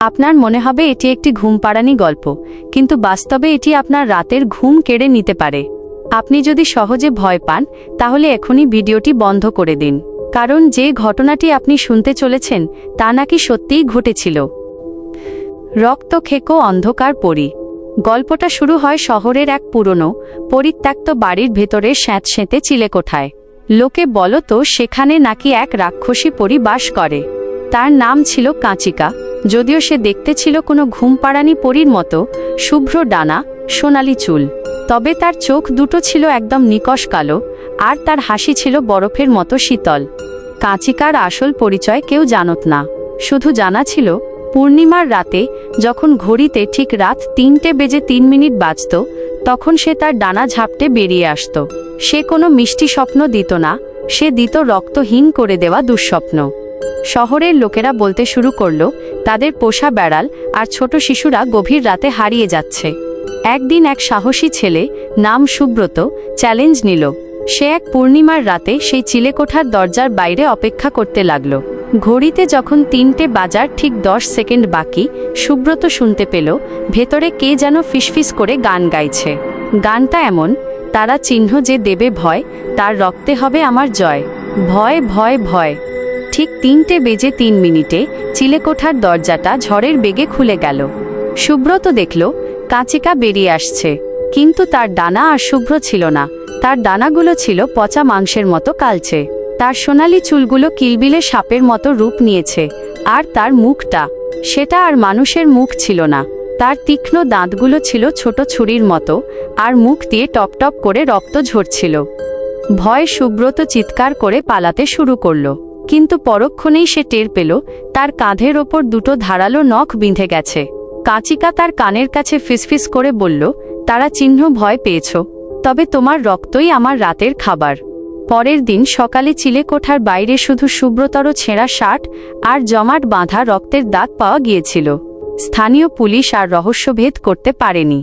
আপনার মনে হবে এটি একটি ঘুম পাড়ানি গল্প, কিন্তু বাস্তবে এটি আপনার রাতের ঘুম কেড়ে নিতে পারে। আপনি যদি সহজে ভয় পান, তাহলে এখনই ভিডিওটি বন্ধ করে দিন, কারণ যে ঘটনাটি আপনি শুনতে চলেছেন তা নাকি সত্যিই ঘটেছিল। রক্তখেকো অন্ধকার পরী। গল্পটা শুরু হয় শহরের এক পুরনো পরিত্যক্ত বাড়ির ভেতরে স্যাঁতসেঁতে চিলেকোঠায়। লোকে বলতো সেখানে নাকি এক রাক্ষসী পরী বাস করে। তার নাম ছিল কাঁচিকা। যদিও সে দেখতে ছিল কোনো ঘুম পাড়ানি পরীর মতো, শুভ্র ডানা, সোনালি চুল, তবে তার চোখ দুটো ছিল একদম নিকষ কালো, আর তার হাসি ছিল বরফের মতো শীতল। কাঁচিকার আসল পরিচয় কেউ জানত না, শুধু জানা ছিল পূর্ণিমার রাতে যখন ঘড়িতে ঠিক রাত 3:03 বাজত, তখন সে তার ডানা ঝাপটে বেরিয়ে আসত। সে কোনো মিষ্টি স্বপ্ন দিত না, সে দিত রক্তহীন করে দেওয়া দুঃস্বপ্ন। শহরের লোকেরা বলতে শুরু করল তাদের পোষা বেড়াল আর ছোট শিশুরা গভীর রাতে হারিয়ে যাচ্ছে। একদিন এক সাহসী ছেলে, নাম সুব্রত, চ্যালেঞ্জ নিল। সে এক পূর্ণিমার রাতে সেই চিলেকোঠার দরজার বাইরে অপেক্ষা করতে লাগল। ঘড়িতে যখন 3টে বাজার ঠিক 10 সেকেন্ড বাকি, সুব্রত শুনতে পেল ভেতরে কে যেন ফিসফিস করে গান গাইছে। গানটা এমন, তারা চিহ্ন যে দেবে ভয়, তার রক্তে হবে আমার জয়। ভয় ভয় ভয়। ঠিক 3:03 চিলেকোঠার দরজাটা ঝড়ের বেগে খুলে গেল। সুব্রত দেখল কাঁচিকা বেরিয়ে আসছে, কিন্তু তার ডানা আর শুভ্র ছিল না। তার ডানাগুলো ছিল পচা মাংসের মতো কালচে, তার সোনালি চুলগুলো কিলবিলে সাপের মতো রূপ নিয়েছে, আর তার মুখটা, সেটা আর মানুষের মুখ ছিল না। তার তীক্ষ্ণ দাঁতগুলো ছিল ছোট ছুরির মতো, আর মুখ দিয়ে টপ টপ করে রক্ত ঝরছিল। ভয়ে সুব্রত চিৎকার করে পালাতে শুরু করল, কিন্তু পরক্ষণেই সে টের পেল তার কাঁধের ওপর দুটো ধারালো নখ বিঁধে গেছে। কাঁচিকা তার কানের কাছে ফিসফিস করে বলল, তারা চিহ্ন ভয় পেয়েছ, তবে তোমার রক্তই আমার রাতের খাবার। পরের দিন সকালে চিলেকোঠার বাইরে শুধু শুভ্রতর ছেঁড়া শার্ট আর জমাট বাঁধা রক্তের দাগ পাওয়া গিয়েছিল। স্থানীয় পুলিশ আর রহস্যভেদ করতে পারেনি।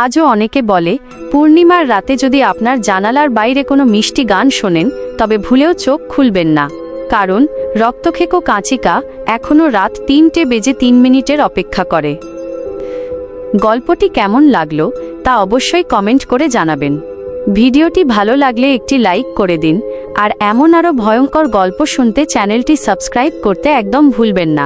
আজও অনেকে বলে, পূর্ণিমার রাতে যদি আপনার জানালার বাইরে কোনো মিষ্টি গান শোনেন, তবে ভুলেও চোখ খুলবেন না, কারণ রক্তখেকো কাঁচিকা এখনও রাত 3:03 অপেক্ষা করে। গল্পটি কেমন লাগলো তা অবশ্যই কমেন্ট করে জানাবেন। ভিডিওটি ভালো লাগলে একটি লাইক করে দিন, আর এমন আরও ভয়ঙ্কর গল্প শুনতে চ্যানেলটি সাবস্ক্রাইব করতে একদম ভুলবেন না।